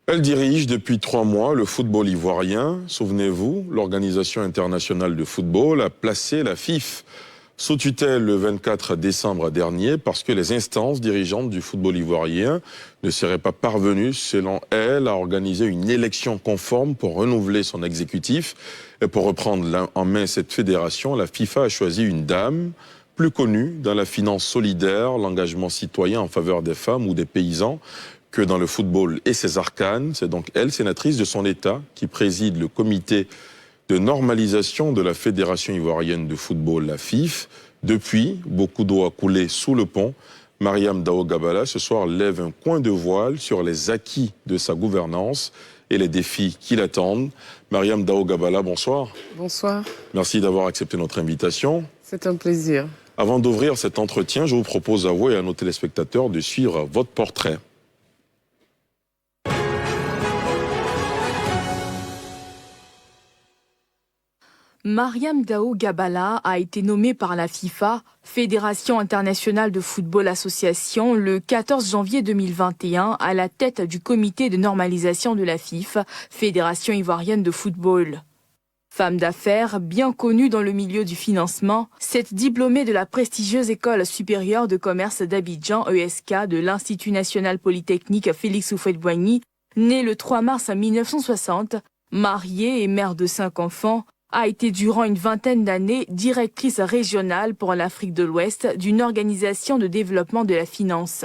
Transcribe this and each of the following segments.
Elle dirige depuis 3 mois le football ivoirien. Souvenez-vous, l'Organisation internationale de football a placé la FIF sous tutelle le 24 décembre dernier parce que les instances dirigeantes du football ivoirien ne seraient pas parvenues, selon elle, à organiser une élection conforme pour renouveler son exécutif. Et pour reprendre en main cette fédération, la FIFA a choisi une dame plus connue dans la finance solidaire, l'engagement citoyen en faveur des femmes ou des paysans, que dans le football et ses arcanes. C'est donc elle, sénatrice de son État, qui préside le comité de normalisation de la Fédération ivoirienne de football, la FIF. Depuis, beaucoup d'eau a coulé sous le pont. Mariam Dao Gabala, ce soir, lève un coin de voile sur les acquis de sa gouvernance et les défis qui l'attendent. Mariam Dao Gabala, bonsoir. Bonsoir. Merci d'avoir accepté notre invitation. C'est un plaisir. Avant d'ouvrir cet entretien, je vous propose à vous et à nos téléspectateurs de suivre votre portrait. Mariam Dao Gabala a été nommée par la FIFA, Fédération internationale de football association, le 14 janvier 2021 à la tête du comité de normalisation de la FIF, Fédération ivoirienne de football. Femme d'affaires, bien connue dans le milieu du financement, cette diplômée de la prestigieuse École supérieure de commerce d'Abidjan, ESK, de l'Institut national polytechnique Félix Houphouët-Boigny, née le 3 mars 1960, mariée et mère de 5 enfants, a été durant une vingtaine d'années directrice régionale pour l'Afrique de l'Ouest d'une organisation de développement de la finance.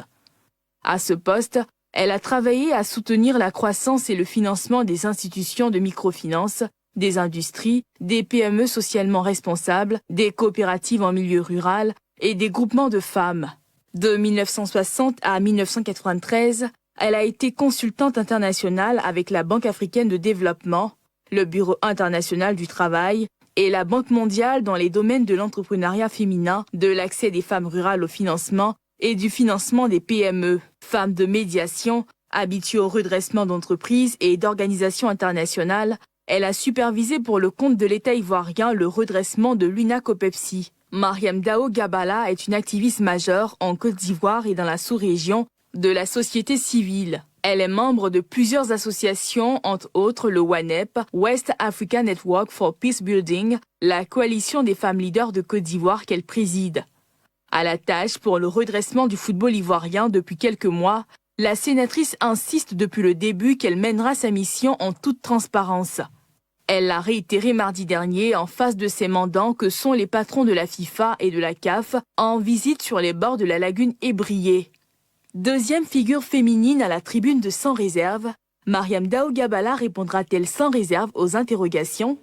À ce poste, elle a travaillé à soutenir la croissance et le financement des institutions de microfinance, des industries, des PME socialement responsables, des coopératives en milieu rural et des groupements de femmes. De 1960 à 1993, elle a été consultante internationale avec la Banque africaine de développement, le Bureau international du travail et la Banque mondiale dans les domaines de l'entrepreneuriat féminin, de l'accès des femmes rurales au financement et du financement des PME. Femme de médiation, habituée au redressement d'entreprises et d'organisations internationales, elle a supervisé pour le compte de l'État ivoirien le redressement de l'UNACOPEPSI. Mariam Dao Gabala est une activiste majeure en Côte d'Ivoire et dans la sous-région de la société civile. Elle est membre de plusieurs associations, entre autres le WANEP, West Africa Network for Peace Building, la coalition des femmes leaders de Côte d'Ivoire qu'elle préside. À la tâche pour le redressement du football ivoirien depuis quelques mois, la sénatrice insiste depuis le début qu'elle mènera sa mission en toute transparence. Elle l'a réitéré mardi dernier en face de ses mandants que sont les patrons de la FIFA et de la CAF en visite sur les bords de la lagune Ébrié. Deuxième figure féminine à la tribune de Sans réserve, Mariam Dao Gabala répondra-t-elle sans réserve aux interrogations?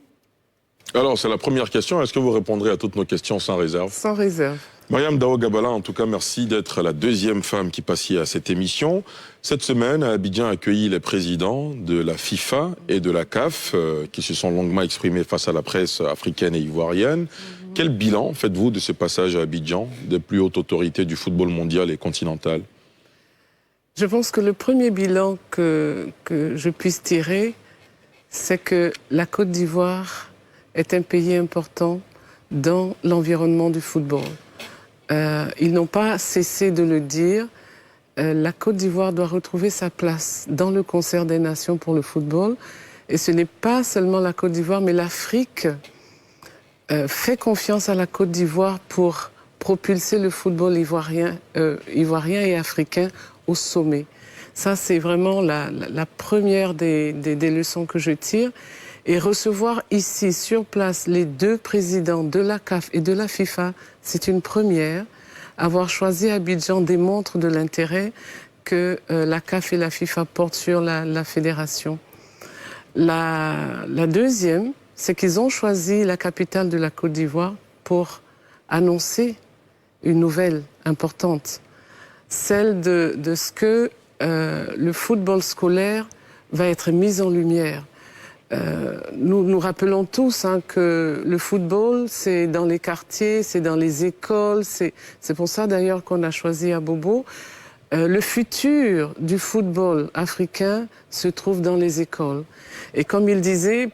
Alors, c'est la première question. Est-ce que vous répondrez à toutes nos questions sans réserve? Sans réserve. Mariam Dao Gabala, en tout cas, merci d'être la deuxième femme qui passe à cette émission. Cette semaine, Abidjan a accueilli les présidents de la FIFA et de la CAF qui se sont longuement exprimés face à la presse africaine et ivoirienne. Quel bilan faites-vous de ce passage à Abidjan des plus hautes autorités du football mondial et continental? Je pense que le premier bilan que je puisse tirer, c'est que la Côte d'Ivoire est un pays important dans l'environnement du football. Ils n'ont pas cessé de le dire. La Côte d'Ivoire doit retrouver sa place dans le concert des nations pour le football. Et ce n'est pas seulement la Côte d'Ivoire, mais l'Afrique fait confiance à la Côte d'Ivoire pour propulser le football ivoirien et africain au sommet. Ça, c'est vraiment la première des leçons que je tire. Et recevoir ici, sur place, les deux présidents de la CAF et de la FIFA, c'est une première. Avoir choisi Abidjan démontre de l'intérêt que la CAF et la FIFA portent sur la fédération. La deuxième, c'est qu'ils ont choisi la capitale de la Côte d'Ivoire pour annoncer une nouvelle importante. Celle de ce que le football scolaire va être mis en lumière. Nous rappelons tous que le football, c'est dans les quartiers, c'est dans les écoles, c'est pour ça d'ailleurs qu'on a choisi Abobo. Le futur du football africain se trouve dans les écoles. Et comme il disait,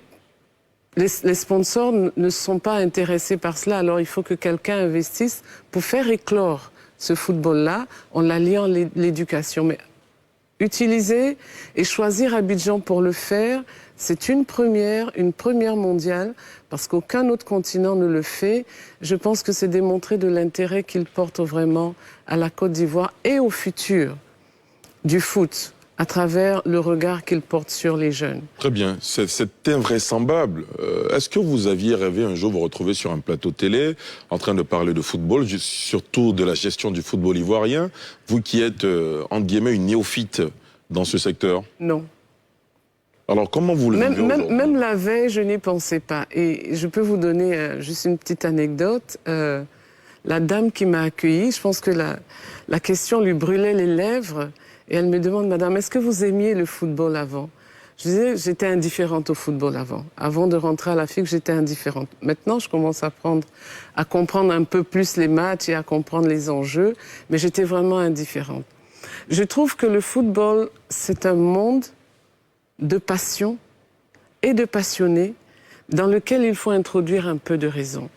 les sponsors ne sont pas intéressés par cela, alors il faut que quelqu'un investisse pour faire éclore ce football-là en l'alliant à l'éducation. Mais Utiliser et choisir Abidjan pour le faire, c'est une première mondiale, parce qu'aucun autre continent ne le fait. Je pense que c'est démontrer de l'intérêt qu'il porte vraiment à la Côte d'Ivoire et au futur du foot, à travers le regard qu'il porte sur les jeunes. Très bien, c'est invraisemblable. Est-ce que vous aviez rêvé un jour vous retrouver sur un plateau télé en train de parler de football, surtout de la gestion du football ivoirien, vous qui êtes, entre guillemets, une néophyte dans ce secteur? Non. Alors comment vous le vivez aujourd'hui? Même la veille, je n'y pensais pas. Et je peux vous donner juste une petite anecdote. La dame qui m'a accueillie, je pense que la question lui brûlait les lèvres. Et elle me demande, madame, est-ce que vous aimiez le football avant? Je disais, j'étais indifférente au football avant. Avant de rentrer à la FIC, j'étais indifférente. Maintenant, je commence à comprendre un peu plus les matchs et à comprendre les enjeux, mais j'étais vraiment indifférente. Je trouve que le football, c'est un monde de passion et de passionnés dans lequel il faut introduire un peu de raison.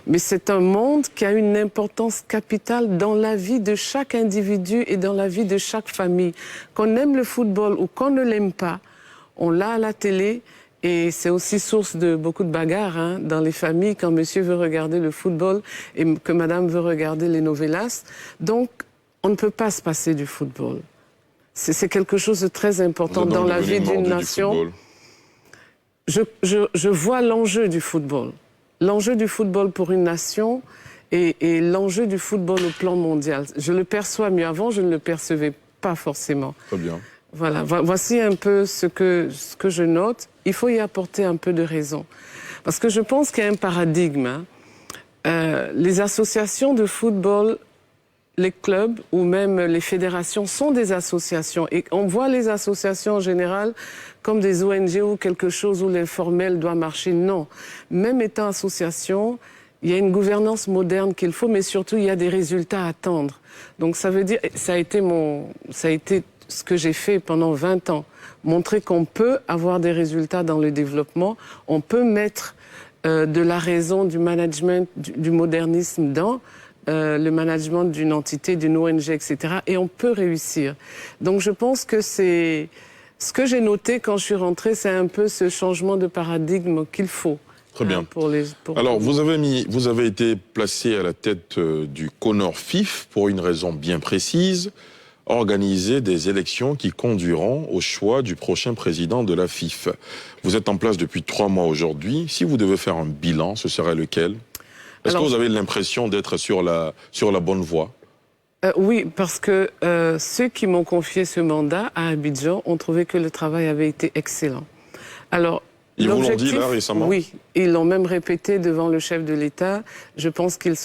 Mais c'est un monde qui a une importance capitale dans la vie de chaque individu et dans la vie de chaque famille. Qu'on aime le football ou qu'on ne l'aime pas, on l'a à la télé et c'est aussi source de beaucoup de bagarres dans les familles quand monsieur veut regarder le football et que madame veut regarder les novelas. Donc, on ne peut pas se passer du football. C'est quelque chose de très important dans la vie d'une nation. Je vois l'enjeu du football. L'enjeu du football pour une nation et l'enjeu du football au plan mondial. Je le perçois mieux. Avant, je ne le percevais pas forcément. Très bien. Voilà, voici un peu ce que je note. Il faut y apporter un peu de raison. Parce que je pense qu'il y a un paradigme. Les associations de football, les clubs ou même les fédérations sont des associations. Et on voit les associations en général comme des ONG ou quelque chose où l'informel doit marcher. Non. Même étant association, il y a une gouvernance moderne qu'il faut, mais surtout il y a des résultats à attendre. Donc ça veut dire, ça a été ce que j'ai fait pendant 20 ans. Montrer qu'on peut avoir des résultats dans le développement, on peut mettre de la raison, du management, du modernisme dans le management d'une entité, d'une ONG, etc. Et on peut réussir. Donc je pense que c'est... Ce que j'ai noté quand je suis rentrée, c'est un peu ce changement de paradigme qu'il faut. Très bien. Alors, vous avez été placé à la tête du CONOR FIF pour une raison bien précise, organiser des élections qui conduiront au choix du prochain président de la FIF. Vous êtes en place depuis 3 mois aujourd'hui. Si vous devez faire un bilan, ce serait lequel? Est-ce que vous avez l'impression d'être sur la bonne voie? Oui, parce que ceux qui m'ont confié ce mandat à Abidjan ont trouvé que le travail avait été excellent. Alors, ils vous l'ont dit là récemment? Oui, ils l'ont même répété devant le chef de l'État. Je pense qu'ils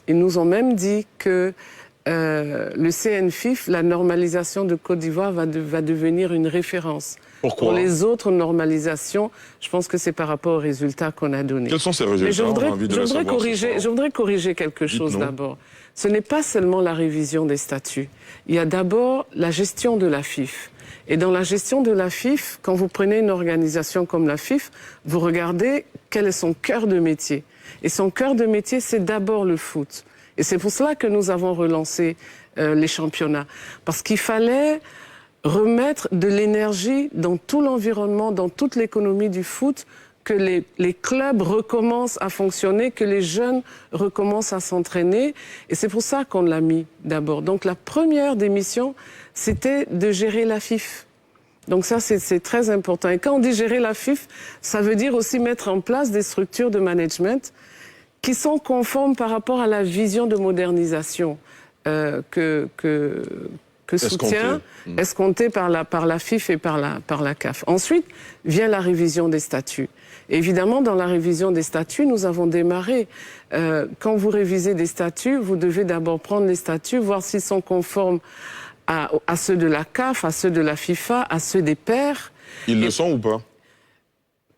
nous ont même dit que le CNFIF, la normalisation de Côte d'Ivoire, va devenir une référence. Pourquoi? Pour les autres normalisations, je pense que c'est par rapport aux résultats qu'on a donnés. Quels sont ces résultats? Je voudrais corriger quelque chose d'abord. Ce n'est pas seulement la révision des statuts. Il y a d'abord la gestion de la FIF. Et dans la gestion de la FIF, quand vous prenez une organisation comme la FIF, vous regardez quel est son cœur de métier. Et son cœur de métier, c'est d'abord le foot. Et c'est pour cela que nous avons relancé les championnats. Parce qu'il fallait remettre de l'énergie dans tout l'environnement, dans toute l'économie du foot, que les clubs recommencent à fonctionner, que les jeunes recommencent à s'entraîner. Et c'est pour ça qu'on l'a mis d'abord. Donc la première des missions, c'était de gérer la FIF. Donc ça, c'est très important. Et quand on dit gérer la FIF, ça veut dire aussi mettre en place des structures de management qui sont conformes par rapport à la vision de modernisation que soutient, escompté par la FIF et par la CAF. Ensuite, vient la révision des statuts. Et évidemment, dans la révision des statuts, nous avons démarré. Quand vous révisez des statuts, vous devez d'abord prendre les statuts, voir s'ils sont conformes à ceux de la CAF, à ceux de la FIFA, à ceux des pairs. Ils le sont ou pas?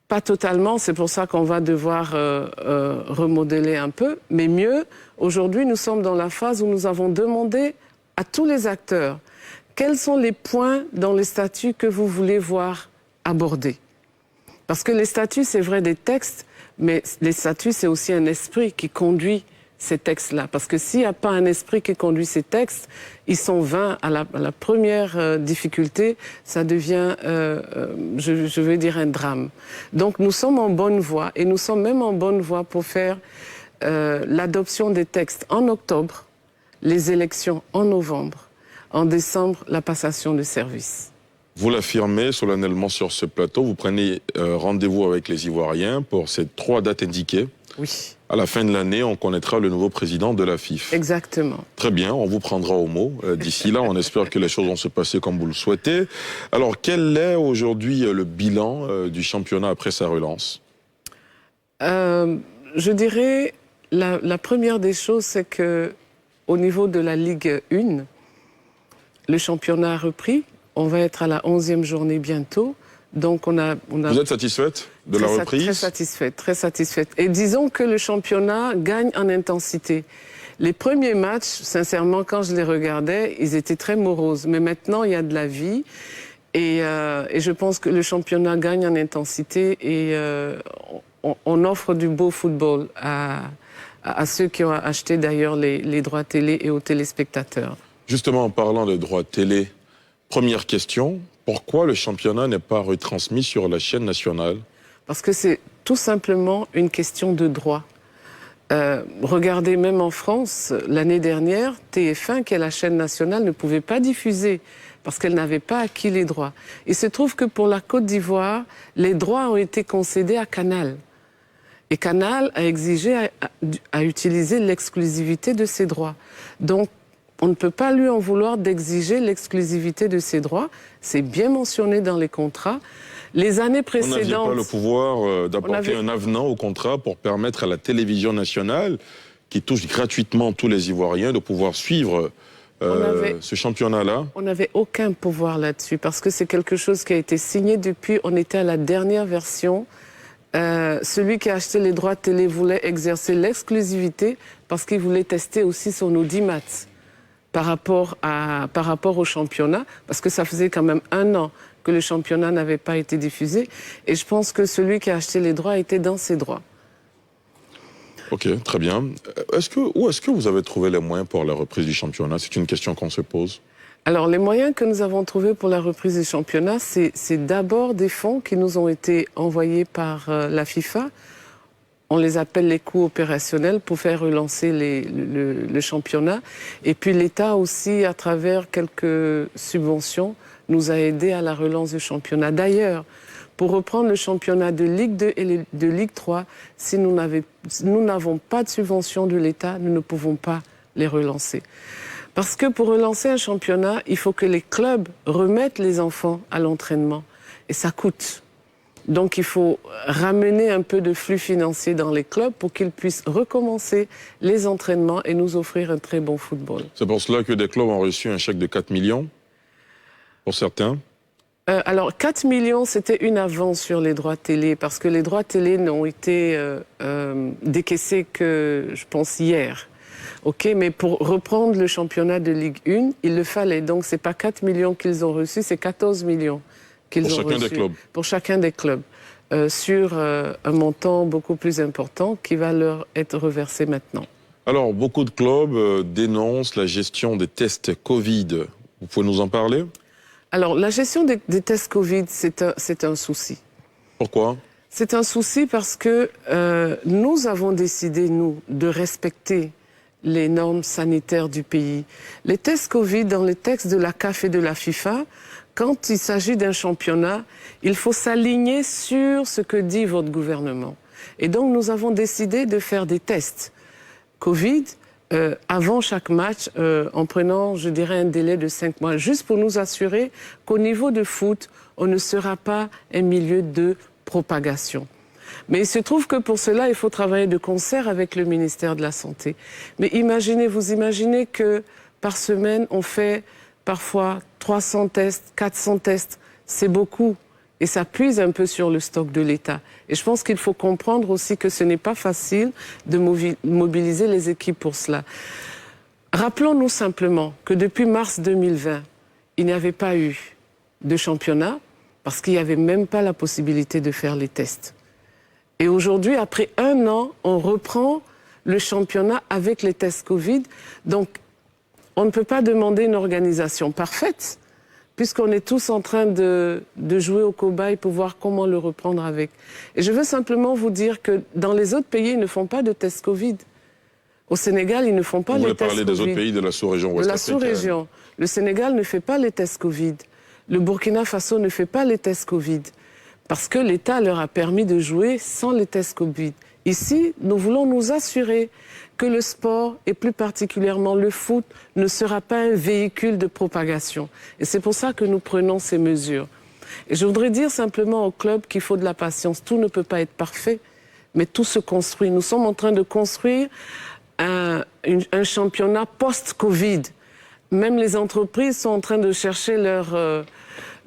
Pas totalement, c'est pour ça qu'on va devoir remodeler un peu. Mais mieux, aujourd'hui, nous sommes dans la phase où nous avons demandé à tous les acteurs quels sont les points dans les statuts que vous voulez voir abordés. Parce que les statuts, c'est vrai des textes, mais les statuts, c'est aussi un esprit qui conduit ces textes-là. Parce que s'il n'y a pas un esprit qui conduit ces textes, ils sont vains à la première difficulté, ça devient, je vais dire, un drame. Donc nous sommes en bonne voie, et nous sommes même en bonne voie pour faire l'adoption des textes en octobre, les élections en novembre, en décembre, la passation de service. Vous l'affirmez solennellement sur ce plateau, vous prenez rendez-vous avec les Ivoiriens pour ces 3 dates indiquées. Oui. À la fin de l'année, on connaîtra le nouveau président de la FIF. Exactement. Très bien, on vous prendra au mot. D'ici là, on espère que les choses vont se passer comme vous le souhaitez. Alors, quel est aujourd'hui le bilan du championnat après sa relance? Je dirais, la première des choses, c'est que au niveau de la Ligue 1, le championnat a repris. On va être à la 11e journée bientôt. Donc on a... Vous êtes satisfaite de la reprise? Très satisfaite, très satisfaite. Et disons que le championnat gagne en intensité. Les premiers matchs, sincèrement, quand je les regardais, ils étaient très moroses. Mais maintenant, il y a de la vie. Et je pense que le championnat gagne en intensité et on offre du beau football à ceux qui ont acheté d'ailleurs les droits télé et aux téléspectateurs. Justement, en parlant de droits télé, première question, pourquoi le championnat n'est pas retransmis sur la chaîne nationale? Parce que c'est tout simplement une question de droit. Regardez, même en France, l'année dernière, TF1, qui est la chaîne nationale, ne pouvait pas diffuser parce qu'elle n'avait pas acquis les droits. Il se trouve que pour la Côte d'Ivoire, les droits ont été concédés à Canal. Et Canal a exigé à utiliser l'exclusivité de ses droits. Donc, on ne peut pas lui en vouloir d'exiger l'exclusivité de ses droits. C'est bien mentionné dans les contrats. Les années précédentes... Vous n'aviez pas le pouvoir d'apporter un avenant au contrat pour permettre à la télévision nationale, qui touche gratuitement tous les Ivoiriens, de pouvoir suivre ce championnat-là? On n'avait aucun pouvoir là-dessus, parce que c'est quelque chose qui a été signé depuis... On était à la dernière version. Celui qui a acheté les droits télé voulait exercer l'exclusivité parce qu'il voulait tester aussi son audimat par rapport au championnat, parce que ça faisait quand même 1 an que le championnat n'avait pas été diffusé. Et je pense que celui qui a acheté les droits était dans ses droits. Ok, très bien. Où est-ce que vous avez trouvé les moyens pour la reprise du championnat? C'est une question qu'on se pose. Alors, les moyens que nous avons trouvés pour la reprise du championnat, c'est d'abord des fonds qui nous ont été envoyés par la FIFA. On les appelle les coûts opérationnels pour faire relancer le championnat. Et puis l'État aussi, à travers quelques subventions, nous a aidés à la relance du championnat. D'ailleurs, pour reprendre le championnat de Ligue 2 et de Ligue 3, si nous n'avons pas de subvention de l'État, nous ne pouvons pas les relancer. Parce que pour relancer un championnat, il faut que les clubs remettent les enfants à l'entraînement. Et ça coûte. Donc il faut ramener un peu de flux financier dans les clubs pour qu'ils puissent recommencer les entraînements et nous offrir un très bon football. C'est pour cela que des clubs ont reçu un chèque de 4 millions, pour certains? Alors 4 millions, c'était une avance sur les droits télé, parce que les droits télé n'ont été décaissés que, je pense, hier. Ok, mais pour reprendre le championnat de Ligue 1, il le fallait. Donc c'est pas 4 millions qu'ils ont reçus, c'est 14 millions. Pour chacun des clubs. Pour chacun des clubs, sur un montant beaucoup plus important qui va leur être reversé maintenant. Alors, beaucoup de clubs dénoncent la gestion des tests Covid. Vous pouvez nous en parler? Alors, la gestion des tests Covid, c'est un souci. Pourquoi? C'est un souci parce que nous avons décidé, nous, de respecter les normes sanitaires du pays. Les tests Covid, dans les textes de la CAF et de la FIFA, quand il s'agit d'un championnat, il faut s'aligner sur ce que dit votre gouvernement. Et donc, nous avons décidé de faire des tests Covid avant chaque match, en prenant, je dirais, un délai de 5 mois, juste pour nous assurer qu'au niveau de foot, on ne sera pas un milieu de propagation. Mais il se trouve que pour cela, il faut travailler de concert avec le ministère de la Santé. Mais vous imaginez que par semaine, on fait parfois 300 tests, 400 tests, c'est beaucoup. Et ça puise un peu sur le stock de l'État. Et je pense qu'il faut comprendre aussi que ce n'est pas facile de mobiliser les équipes pour cela. Rappelons-nous simplement que depuis mars 2020, il n'y avait pas eu de championnat parce qu'il n'y avait même pas la possibilité de faire les tests. Et aujourd'hui, après 1 an, on reprend le championnat avec les tests Covid. Donc, on ne peut pas demander une organisation parfaite, puisqu'on est tous en train de jouer au cobaye pour voir comment le reprendre avec. Et je veux simplement vous dire que dans les autres pays, ils ne font pas de tests Covid. Au Sénégal, ils ne font pas les tests Covid. Vous voulez parler des autres pays de la sous-région ouest-africaine? De la sous-région. Le Sénégal ne fait pas les tests Covid. Le Burkina Faso ne fait pas les tests Covid. Parce que l'État leur a permis de jouer sans les tests Covid. Ici, nous voulons nous assurer que le sport, et plus particulièrement le foot, ne sera pas un véhicule de propagation. Et c'est pour ça que nous prenons ces mesures. Et je voudrais dire simplement au club qu'il faut de la patience. Tout ne peut pas être parfait, mais tout se construit. Nous sommes en train de construire un championnat post-Covid. Même les entreprises sont en train de chercher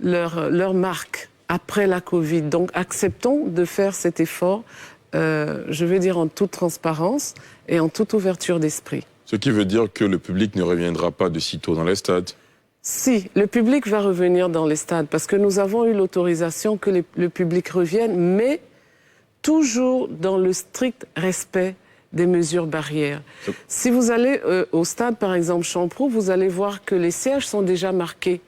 leur marque après la Covid. Donc acceptons de faire cet effort, je veux dire en toute transparence et en toute ouverture d'esprit. Ce qui veut dire que le public ne reviendra pas de sitôt dans les stades? Si, le public va revenir dans les stades parce que nous avons eu l'autorisation que le public revienne, mais toujours dans le strict respect des mesures barrières. Si vous allez au stade, par exemple, Champroux, vous allez voir que les sièges sont déjà marqués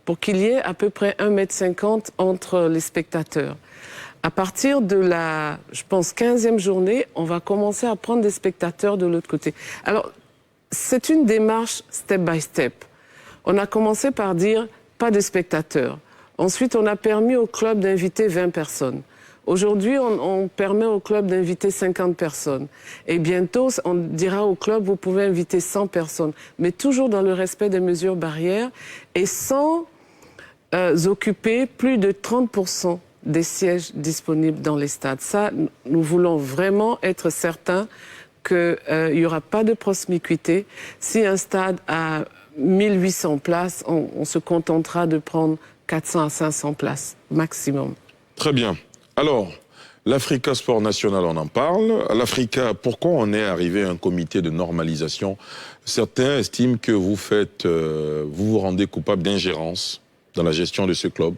pour qu'il y ait à peu près 1,50 m entre les spectateurs. À partir de la, je pense, 15e journée, on va commencer à prendre des spectateurs de l'autre côté. Alors, c'est une démarche step by step. On a commencé par dire pas de spectateurs. Ensuite, on a permis au club d'inviter 20 personnes. Aujourd'hui, on permet au club d'inviter 50 personnes. Et bientôt, on dira au club, vous pouvez inviter 100 personnes. Mais toujours dans le respect des mesures barrières et sans occuper plus de 30% des sièges disponibles dans les stades. Ça, nous voulons vraiment être certains qu'il n'y aura pas de promiscuité. Si un stade a 1800 places, on se contentera de prendre 400 à 500 places maximum. Très bien. Alors, l'Africa Sport National, on en parle. À l'Africa, pourquoi on est arrivé à un comité de normalisation? Certains estiment que vous vous rendez coupable d'ingérence dans la gestion de ce club.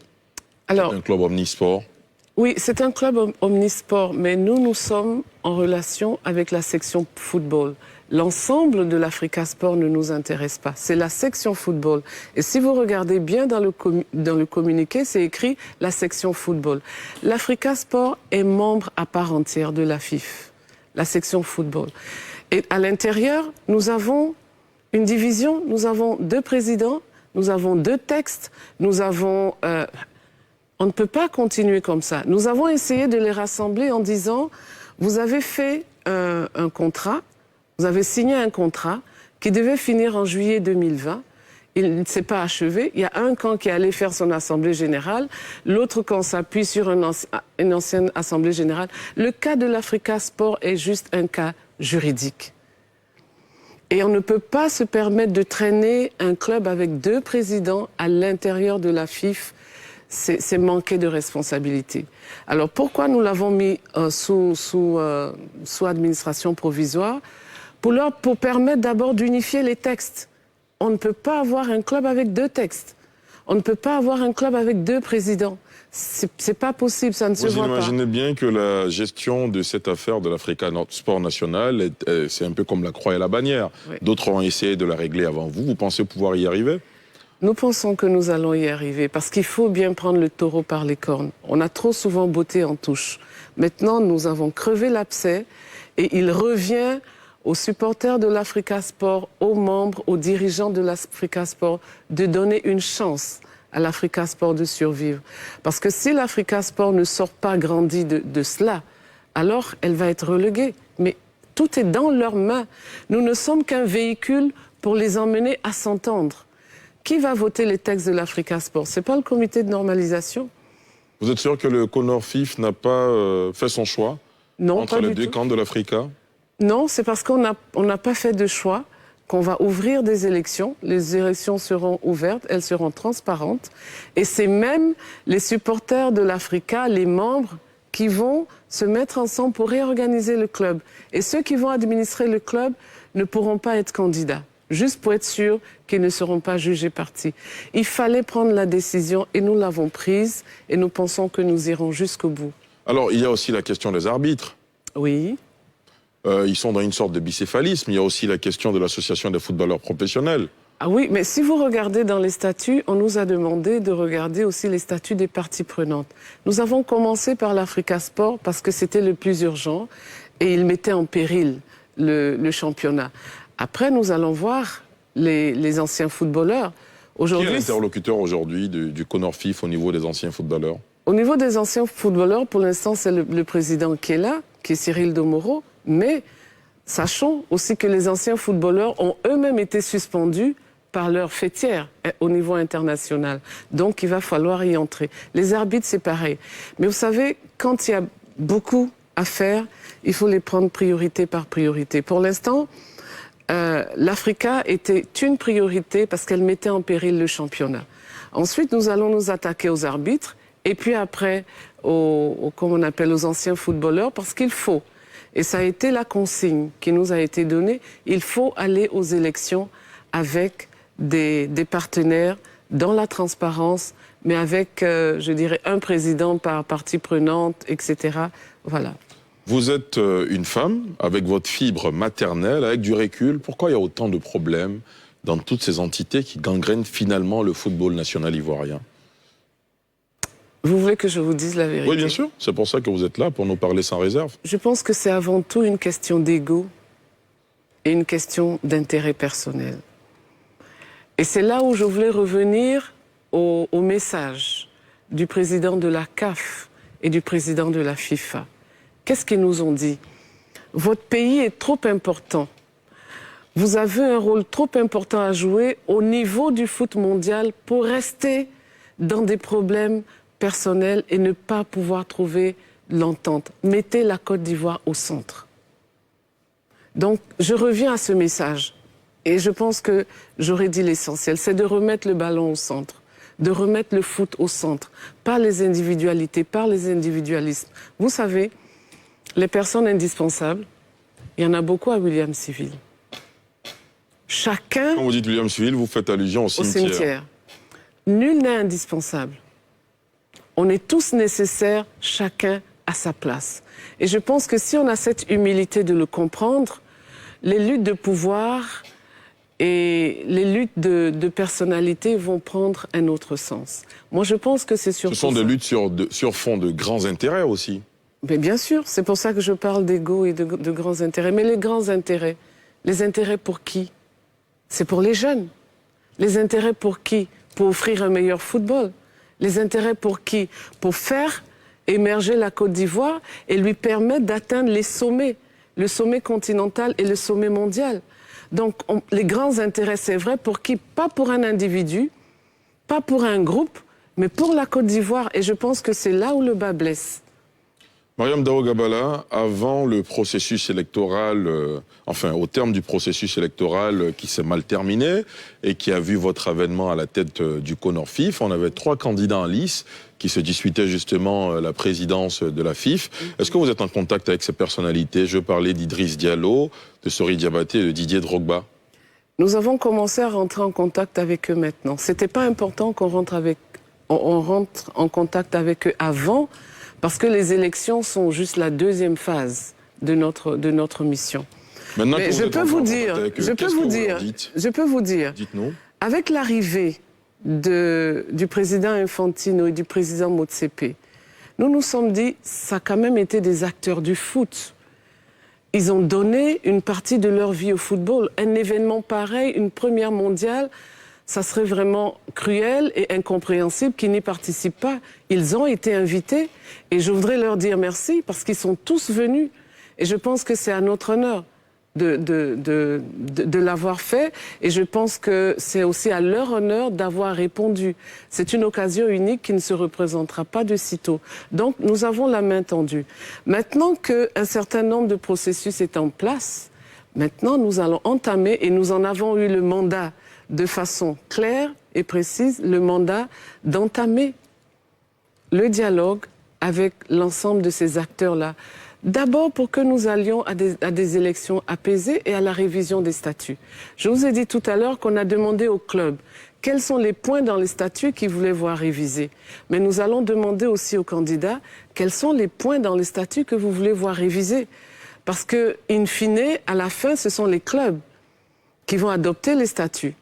Alors, un club omnisport. Oui, c'est un club omnisport, mais nous sommes en relation avec la section football. L'ensemble de l'Africa Sport ne nous intéresse pas. C'est la section football. Et si vous regardez bien dans le communiqué, c'est écrit la section football. L'Africa Sport est membre à part entière de la FIF, la section football. Et à l'intérieur, nous avons une division, nous avons 2 présidents, nous avons 2 textes, nous avons... on ne peut pas continuer comme ça. Nous avons essayé de les rassembler en disant, vous avez fait un contrat, vous avez signé un contrat qui devait finir en juillet 2020. Il ne s'est pas achevé. Il y a un camp qui est allé faire son assemblée générale, l'autre camp s'appuie sur une ancienne assemblée générale. Le cas de l'Africa Sport est juste un cas juridique. Et on ne peut pas se permettre de traîner un club avec 2 présidents à l'intérieur de la FIF. C'est manquer de responsabilité. Alors pourquoi nous l'avons mis sous administration provisoire? Pour permettre d'abord d'unifier les textes. On ne peut pas avoir un club avec 2 textes. On ne peut pas avoir un club avec 2 présidents. C'est pas possible, ça ne se voit pas. Vous imaginez bien que la gestion de cette affaire de l'Africa Sport National, c'est un peu comme la croix et la bannière. Oui. D'autres ont essayé de la régler avant vous. Vous pensez pouvoir y arriver? Nous pensons que nous allons y arriver parce qu'il faut bien prendre le taureau par les cornes. On a trop souvent botté en touche. Maintenant, nous avons crevé l'abcès et il revient aux supporters de l'Africa Sport, aux membres, aux dirigeants de l'Africa Sport de donner une chance à l'Africa Sport de survivre. Parce que si l'Africa Sport ne sort pas grandi de cela, alors elle va être reléguée. Mais tout est dans leurs mains. Nous ne sommes qu'un véhicule pour les emmener à s'entendre. Qui va voter les textes de l'Africa Sport? Ce n'est pas le comité de normalisation. Vous êtes sûr que le CONOR FIF n'a pas fait son choix? Non, entre les 2 camps de l'Africa? Non, c'est parce qu'on n'a pas fait de choix qu'on va ouvrir des élections. Les élections seront ouvertes, elles seront transparentes. Et c'est même les supporters de l'Africa, les membres, qui vont se mettre ensemble pour réorganiser le club. Et ceux qui vont administrer le club ne pourront pas être candidats, juste pour être sûr qu'ils ne seront pas jugés partis. Il fallait prendre la décision et nous l'avons prise et nous pensons que nous irons jusqu'au bout. Alors, il y a aussi la question des arbitres. Oui. ils sont dans une sorte de bicéphalisme. Il y a aussi la question de l'association des footballeurs professionnels. Ah oui, mais si vous regardez dans les statuts, on nous a demandé de regarder aussi les statuts des parties prenantes. Nous avons commencé par l'Africa Sport parce que c'était le plus urgent et il mettait en péril le championnat. Après, nous allons voir les anciens footballeurs. Qui est Aujourd'hui, l'interlocuteur aujourd'hui du CONORFIF au niveau des anciens footballeurs? au niveau des anciens footballeurs, pour l'instant, c'est le président qui est là, qui est Cyril Domoro, mais sachons aussi que les anciens footballeurs ont eux-mêmes été suspendus par leur fêtière au niveau international. Donc, il va falloir y entrer. Les arbitres, c'est pareil. Mais vous savez, quand il y a beaucoup à faire, il faut les prendre priorité par priorité. Pour l'instant, l'Africa était une priorité parce qu'elle mettait en péril le championnat. Ensuite, nous allons nous attaquer aux arbitres et puis après, comme on appelle, aux anciens footballeurs, parce qu'il faut, et ça a été la consigne qui nous a été donnée, il faut aller aux élections avec des partenaires dans la transparence, mais avec, je dirais, un président par partie prenante, etc. Voilà. Vous êtes une femme avec votre fibre maternelle, avec du recul. Pourquoi il y a autant de problèmes dans toutes ces entités qui gangrènent finalement le football national ivoirien? Vous voulez que je vous dise la vérité? Oui, bien sûr. C'est pour ça que vous êtes là, pour nous parler sans réserve. Je pense que c'est avant tout une question d'ego et une question d'intérêt personnel. Et c'est là où je voulais revenir au message du président de la CAF et du président de la FIFA. Qu'est-ce qu'ils nous ont dit? Votre pays est trop important. Vous avez un rôle trop important à jouer au niveau du foot mondial pour rester dans des problèmes personnels et ne pas pouvoir trouver l'entente. Mettez la Côte d'Ivoire au centre. Donc, je reviens à ce message. Et je pense que j'aurais dit l'essentiel, c'est de remettre le ballon au centre, de remettre le foot au centre, pas les individualités, pas les individualismes. Vous savez, les personnes indispensables, il y en a beaucoup à William Civil. Chacun... Quand vous dites William Civil, vous faites allusion au cimetière. Nul n'est indispensable. On est tous nécessaires, chacun à sa place. Et je pense que si on a cette humilité de le comprendre, les luttes de pouvoir et les luttes de personnalité vont prendre un autre sens. Moi, je pense que c'est surtout Ce sont des ça. luttes sur fond de grands intérêts aussi. Mais bien sûr, c'est pour ça que je parle d'ego et de grands intérêts. Mais les grands intérêts, les intérêts pour qui? C'est pour les jeunes. Les intérêts pour qui? Pour offrir un meilleur football. Les intérêts pour qui? Pour faire émerger la Côte d'Ivoire et lui permettre d'atteindre les sommets, le sommet continental et le sommet mondial. Donc les grands intérêts, c'est vrai, pour qui? Pas pour un individu, pas pour un groupe, mais pour la Côte d'Ivoire. Et je pense que c'est là où le bas blesse. Mariam Dao Gabala, avant le processus électoral, au terme du processus électoral qui s'est mal terminé et qui a vu votre avènement à la tête du CONORFIF, on avait 3 candidats en lice qui se disputaient justement la présidence de la FIF. Est-ce que vous êtes en contact avec ces personnalités? Je parlais d'Idriss Diallo, de Sori Diabaté et de Didier Drogba. Nous avons commencé à rentrer en contact avec eux maintenant. C'était pas important qu'on rentre en contact avec eux avant, parce que les élections sont juste la deuxième phase de notre mission. Maintenant, mais je peux vous dire, dites-nous. Avec l'arrivée du président Infantino et du président Motsepe, nous nous sommes dit, ça a quand même été des acteurs du foot. Ils ont donné une partie de leur vie au football. Un événement pareil, une première mondiale, ça serait vraiment cruel et incompréhensible qu'ils n'y participent pas. Ils ont été invités et je voudrais leur dire merci parce qu'ils sont tous venus. Et je pense que c'est à notre honneur de l'avoir fait et je pense que c'est aussi à leur honneur d'avoir répondu. C'est une occasion unique qui ne se représentera pas de sitôt. Donc nous avons la main tendue. Maintenant qu'un certain nombre de processus est en place, maintenant nous allons entamer et nous en avons eu le mandat de façon claire et précise, le mandat d'entamer le dialogue avec l'ensemble de ces acteurs-là. D'abord pour que nous allions à des élections apaisées et à la révision des statuts. Je vous ai dit tout à l'heure qu'on a demandé au club quels sont les points dans les statuts qu'ils voulaient voir révisés. Mais nous allons demander aussi aux candidats quels sont les points dans les statuts que vous voulez voir révisés. Parce que, in fine, à la fin, ce sont les clubs qui vont adopter les statuts.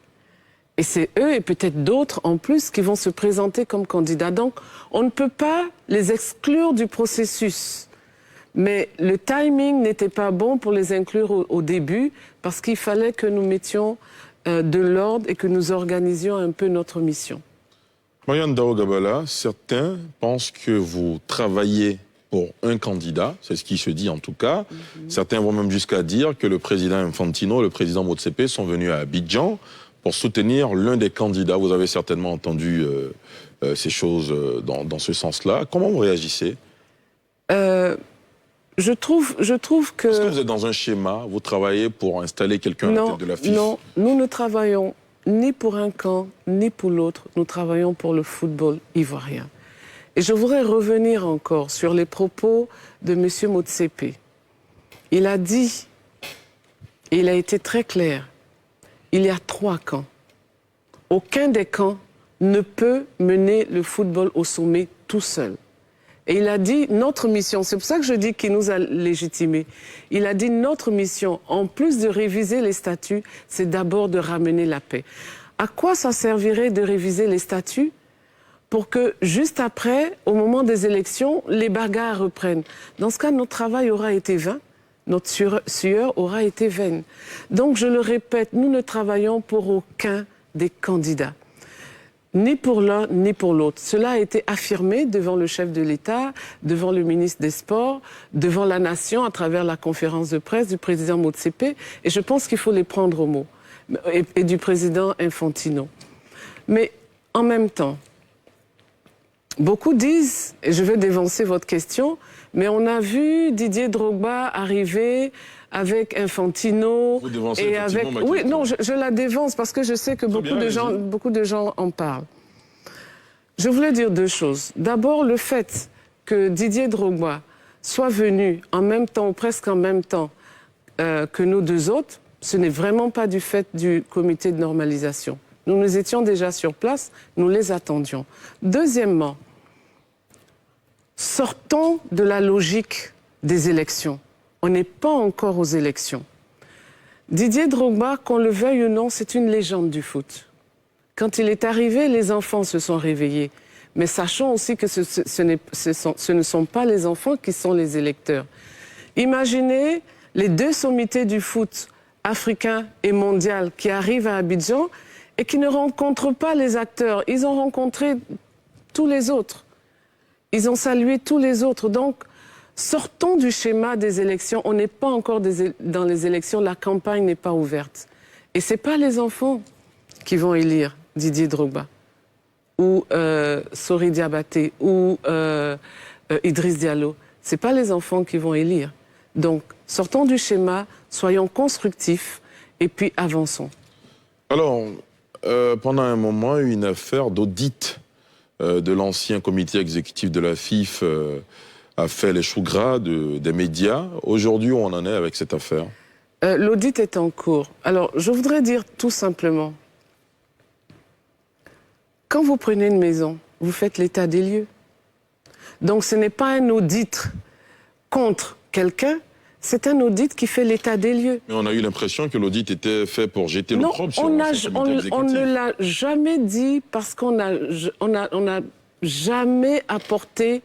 Et c'est eux, et peut-être d'autres en plus, qui vont se présenter comme candidats. Donc, on ne peut pas les exclure du processus. Mais le timing n'était pas bon pour les inclure au début, parce qu'il fallait que nous mettions de l'ordre et que nous organisions un peu notre mission. Mariam Dao Gabala, certains pensent que vous travaillez pour un candidat, c'est ce qui se dit en tout cas. Certains vont même jusqu'à dire que le président Infantino et le président Motsepe sont venus à Abidjan pour soutenir l'un des candidats. Vous avez certainement entendu ces choses dans ce sens-là. Comment vous réagissez? Je trouve que... Est-ce que vous êtes dans un schéma, vous travaillez pour installer quelqu'un à la tête de la FIF? Non, nous ne travaillons ni pour un camp, ni pour l'autre. Nous travaillons pour le football ivoirien. Et je voudrais revenir encore sur les propos de M. Motsepe. Il a dit, et il a été très clair, il y a 3 camps. Aucun des camps ne peut mener le football au sommet tout seul. Et il a dit, notre mission, c'est pour ça que je dis qu'il nous a légitimés, il a dit, notre mission, en plus de réviser les statuts, c'est d'abord de ramener la paix. À quoi ça servirait de réviser les statuts? Pour que, juste après, au moment des élections, les bagarres reprennent. Dans ce cas, notre travail aura été vain, notre sueur aura été vaine. Donc, je le répète, nous ne travaillons pour aucun des candidats. Ni pour l'un, ni pour l'autre. Cela a été affirmé devant le chef de l'État, devant le ministre des Sports, devant la nation, à travers la conférence de presse du président Motsepe, et je pense qu'il faut les prendre au mot, et du président Infantino. Mais en même temps, beaucoup disent, et je vais dévancer votre question, mais on a vu Didier Drogba arriver avec Infantino. Vous dévancez et avec... ma Oui, question. non, je la dévance parce que je sais que beaucoup de gens en parlent. Je voulais dire 2 choses. D'abord, le fait que Didier Drogba soit venu en même temps, ou presque en même temps, que nos 2 autres, ce n'est vraiment pas du fait du comité de normalisation. Nous étions déjà sur place, nous les attendions. Deuxièmement, sortons de la logique des élections. On n'est pas encore aux élections. Didier Drogba, qu'on le veuille ou non, c'est une légende du foot. Quand il est arrivé, les enfants se sont réveillés. Mais sachons aussi que ce ne sont pas les enfants qui sont les électeurs. Imaginez les 2 sommités du foot africain et mondial qui arrivent à Abidjan et qui ne rencontrent pas les acteurs. Ils ont rencontré tous les autres. Ils ont salué tous les autres. Donc, sortons du schéma des élections. On n'est pas encore dans les élections. La campagne n'est pas ouverte. Et ce n'est pas les enfants qui vont élire Didier Drogba ou Sori Diabaté ou Idriss Diallo. Ce n'est pas les enfants qui vont élire. Donc, sortons du schéma, soyons constructifs et puis avançons. Alors, pendant un moment, une affaire d'audit de l'ancien comité exécutif de la FIF a fait les choux gras des médias. Aujourd'hui, où on en est avec cette affaire? L'audit est en cours. Alors, je voudrais dire tout simplement, quand vous prenez une maison, vous faites l'état des lieux. Donc, ce n'est pas un audit contre quelqu'un, c'est un audit qui fait l'état des lieux. Mais on a eu l'impression que l'audit était fait pour jeter l'opprobre sur l'ancien comité exécutif. On ne l'a jamais dit parce qu'on n'a jamais apporté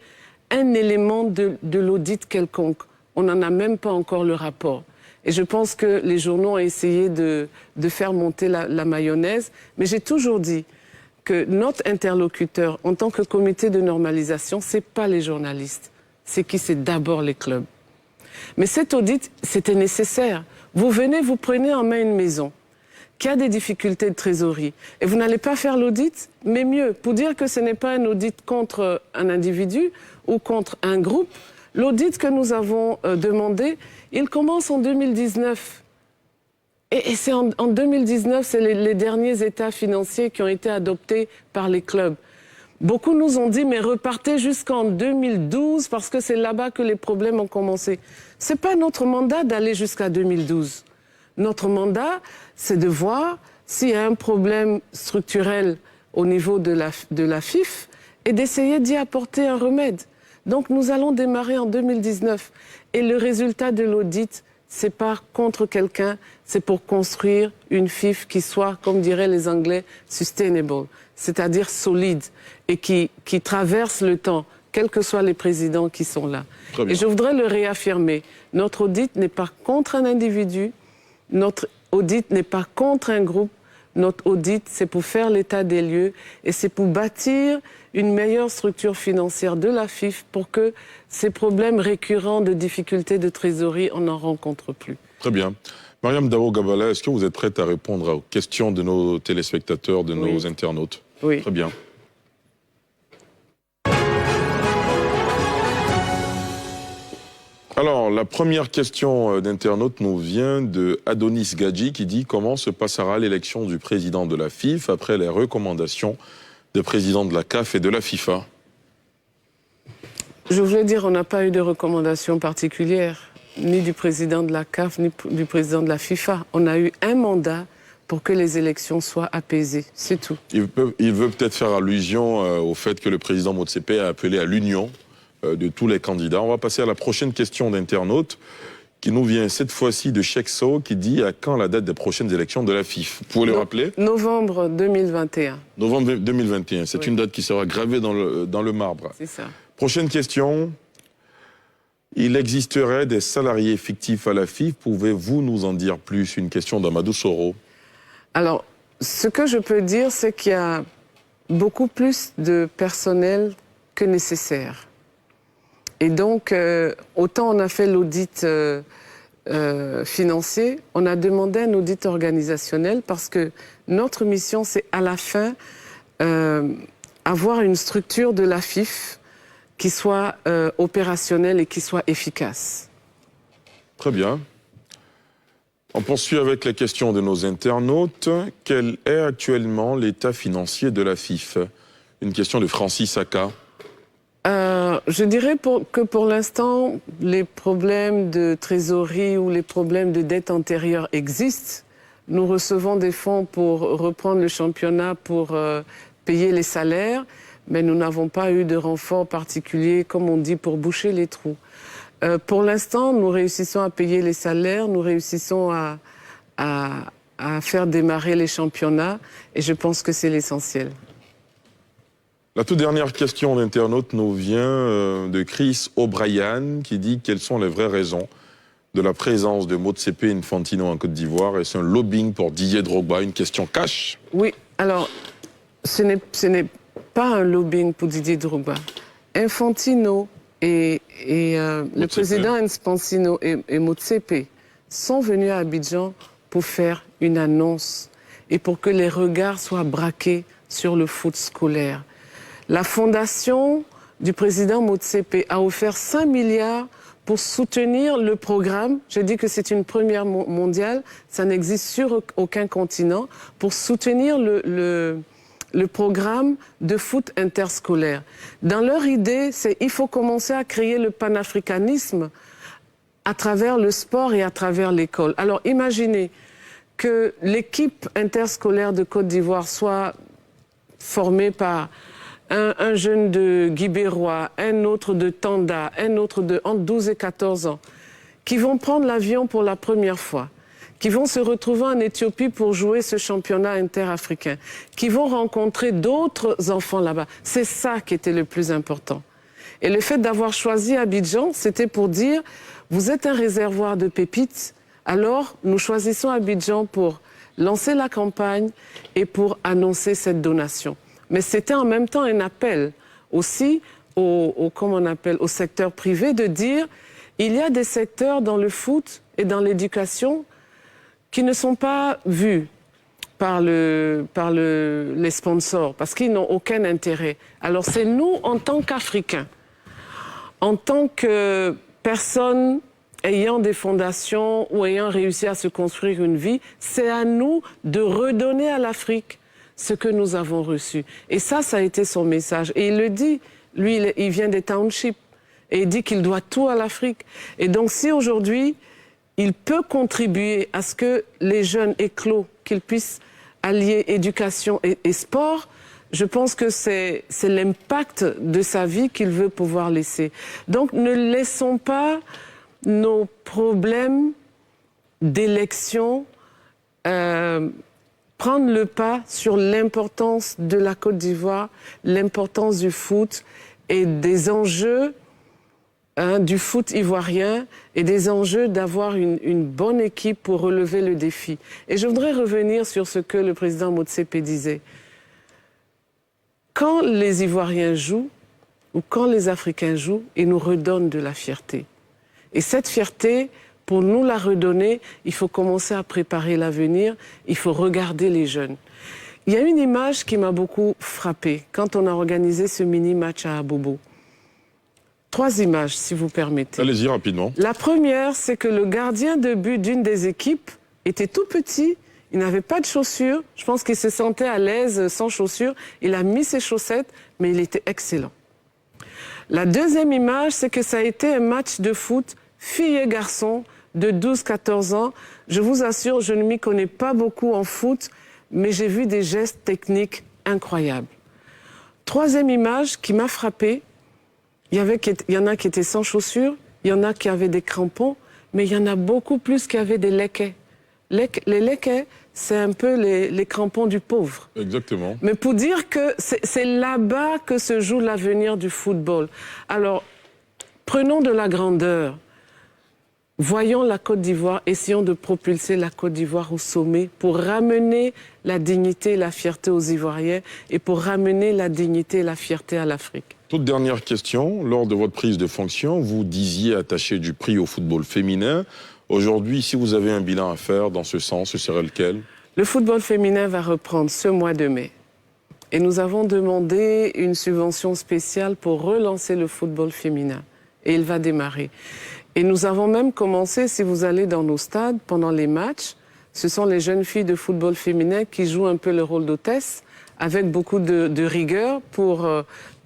un élément de l'audit quelconque. On n'en a même pas encore le rapport. Et je pense que les journaux ont essayé de faire monter la mayonnaise. Mais j'ai toujours dit que notre interlocuteur, en tant que comité de normalisation, ce n'est pas les journalistes. C'est d'abord les clubs. Mais cet audit, c'était nécessaire. Vous venez, vous prenez en main une maison qui a des difficultés de trésorerie. Et vous n'allez pas faire l'audit, mais mieux, pour dire que ce n'est pas un audit contre un individu ou contre un groupe, l'audit que nous avons demandé, il commence en 2019. Et c'est en 2019, c'est les derniers états financiers qui ont été adoptés par les clubs. Beaucoup nous ont dit, mais repartez jusqu'en 2012 parce que c'est là-bas que les problèmes ont commencé. Ce n'est pas notre mandat d'aller jusqu'à 2012. Notre mandat, c'est de voir s'il y a un problème structurel au niveau de la FIF et d'essayer d'y apporter un remède. Donc nous allons démarrer en 2019. Et le résultat de l'audit, c'est pas contre quelqu'un, c'est pour construire une FIF qui soit, comme diraient les Anglais, sustainable, c'est-à-dire solide et qui traverse le temps, quels que soient les présidents qui sont là. Et je voudrais le réaffirmer, notre audit n'est pas contre un individu, notre audit n'est pas contre un groupe, notre audit, c'est pour faire l'état des lieux et c'est pour bâtir une meilleure structure financière de la FIF pour que ces problèmes récurrents de difficultés de trésorerie, on n'en rencontre plus. Très bien. Mariam Dao Gabala, est-ce que vous êtes prête à répondre aux questions de nos téléspectateurs, de nos internautes? Oui. Très bien. Alors, la première question d'internaute nous vient de Adonis Gadji qui dit « Comment se passera l'élection du président de la FIF après les recommandations des présidents de la CAF et de la FIFA ?» Je voulais dire, on n'a pas eu de recommandations particulières, ni du président de la CAF, ni du président de la FIFA. On a eu un mandat pour que les élections soient apaisées, c'est tout. Il veut peut-être faire allusion au fait que le président Motsepe a appelé à l'union de tous les candidats. On va passer à la prochaine question d'internaute qui nous vient cette fois-ci de Chekso qui dit à quand la date des prochaines élections de la FIF? Vous pouvez le rappeler? Novembre 2021. Novembre 2021, c'est une date qui sera gravée dans le marbre. C'est ça. Prochaine question. Il existerait des salariés fictifs à la FIF. Pouvez-vous nous en dire plus? Une question d'Amadou Soro. Alors, ce que je peux dire, c'est qu'il y a beaucoup plus de personnel que nécessaire. Et donc, autant on a fait l'audit financier, on a demandé un audit organisationnel parce que notre mission, c'est à la fin avoir une structure de la FIF qui soit opérationnelle et qui soit efficace. Très bien. On poursuit avec les questions de nos internautes. Quel est actuellement l'état financier de la FIF? Une question de Francis Aka. Je dirais que pour l'instant, les problèmes de trésorerie ou les problèmes de dette antérieure existent. Nous recevons des fonds pour reprendre le championnat, pour payer les salaires, mais nous n'avons pas eu de renfort particulier, comme on dit, pour boucher les trous. Pour l'instant, nous réussissons à payer les salaires, nous réussissons à faire démarrer les championnats, et je pense que c'est l'essentiel. La toute dernière question d'internaute nous vient de Chris O'Brien qui dit quelles sont les vraies raisons de la présence de Motsepe Infantino en Côte d'Ivoire. Est-ce un lobbying pour Didier Drogba? Une question cash. Oui, alors ce n'est pas un lobbying pour Didier Drogba. Infantino et le président Infantino et Motsepe sont venus à Abidjan pour faire une annonce et pour que les regards soient braqués sur le foot scolaire. La fondation du président Motsepe a offert 5 milliards pour soutenir le programme. Je dis que c'est une première mondiale, ça n'existe sur aucun continent, pour soutenir le programme de foot interscolaire. Dans leur idée, c'est il faut commencer à créer le panafricanisme à travers le sport et à travers l'école. Alors imaginez que l'équipe interscolaire de Côte d'Ivoire soit formée par un jeune de Guibérois, un autre de Tanda, un autre de entre 12 et 14 ans, qui vont prendre l'avion pour la première fois, qui vont se retrouver en Éthiopie pour jouer ce championnat interafricain, qui vont rencontrer d'autres enfants là-bas. C'est ça qui était le plus important. Et le fait d'avoir choisi Abidjan, c'était pour dire, vous êtes un réservoir de pépites, alors nous choisissons Abidjan pour lancer la campagne et pour annoncer cette donation. Mais c'était en même temps un appel aussi au secteur privé de dire il y a des secteurs dans le foot et dans l'éducation qui ne sont pas vus par les sponsors parce qu'ils n'ont aucun intérêt. Alors c'est nous, en tant qu'Africains, en tant que personnes ayant des fondations ou ayant réussi à se construire une vie, c'est à nous de redonner à l'Afrique ce que nous avons reçu. Et ça a été son message. Et il le dit, lui, il vient des townships, et il dit qu'il doit tout à l'Afrique. Et donc si aujourd'hui, il peut contribuer à ce que les jeunes éclos, qu'ils puissent allier éducation et sport, Je pense que c'est l'impact de sa vie qu'il veut pouvoir laisser. Donc ne laissons pas nos problèmes d'élection prendre le pas sur l'importance de la Côte d'Ivoire, l'importance du foot et des enjeux du foot ivoirien et des enjeux d'avoir une bonne équipe pour relever le défi. Et je voudrais revenir sur ce que le président Motsepe disait. Quand les Ivoiriens jouent, ou quand les Africains jouent, ils nous redonnent de la fierté. Et cette fierté, pour nous la redonner, il faut commencer à préparer l'avenir, il faut regarder les jeunes. Il y a une image qui m'a beaucoup frappée quand on a organisé ce mini-match à Abobo. 3 images, si vous permettez. Allez-y rapidement. La première, c'est que le gardien de but d'une des équipes était tout petit, il n'avait pas de chaussures, je pense qu'il se sentait à l'aise sans chaussures, il a mis ses chaussettes, mais il était excellent. La deuxième image, c'est que ça a été un match de foot filles et garçons de 12-14 ans. Je vous assure, je ne m'y connais pas beaucoup en foot, mais j'ai vu des gestes techniques incroyables. Troisième image qui m'a frappée, il y en a qui étaient sans chaussures, il y en a qui avaient des crampons, mais il y en a beaucoup plus qui avaient des lequets. Les lequets, c'est un peu les crampons du pauvre. Exactement. Mais pour dire que c'est là-bas que se joue l'avenir du football. Alors, prenons de la grandeur. Voyons la Côte d'Ivoire, essayons de propulser la Côte d'Ivoire au sommet pour ramener la dignité et la fierté aux Ivoiriens et pour ramener la dignité et la fierté à l'Afrique. Toute dernière question. Lors de votre prise de fonction, vous disiez attacher du prix au football féminin. Aujourd'hui, si vous avez un bilan à faire dans ce sens, ce serait lequel? Le football féminin va reprendre ce mois de mai. Et nous avons demandé une subvention spéciale pour relancer le football féminin. Et il va démarrer. Et nous avons même commencé, si vous allez dans nos stades, pendant les matchs, ce sont les jeunes filles de football féminin qui jouent un peu le rôle d'hôtesse, avec beaucoup de rigueur pour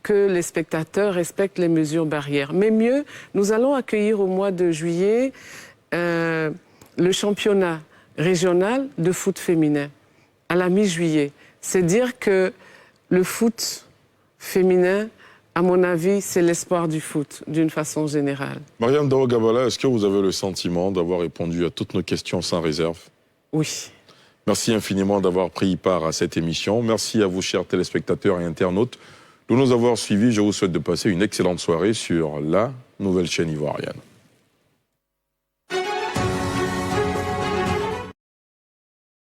que les spectateurs respectent les mesures barrières. Mais mieux, nous allons accueillir au mois de juillet le championnat régional de foot féminin, à la mi-juillet. C'est dire que le foot féminin, à mon avis, c'est l'espoir du foot, d'une façon générale. Mariam Dao Gabala, est-ce que vous avez le sentiment d'avoir répondu à toutes nos questions sans réserve? Oui. Merci infiniment d'avoir pris part à cette émission. Merci à vous, chers téléspectateurs et internautes, de nous avoir suivis. Je vous souhaite de passer une excellente soirée sur la nouvelle chaîne ivoirienne.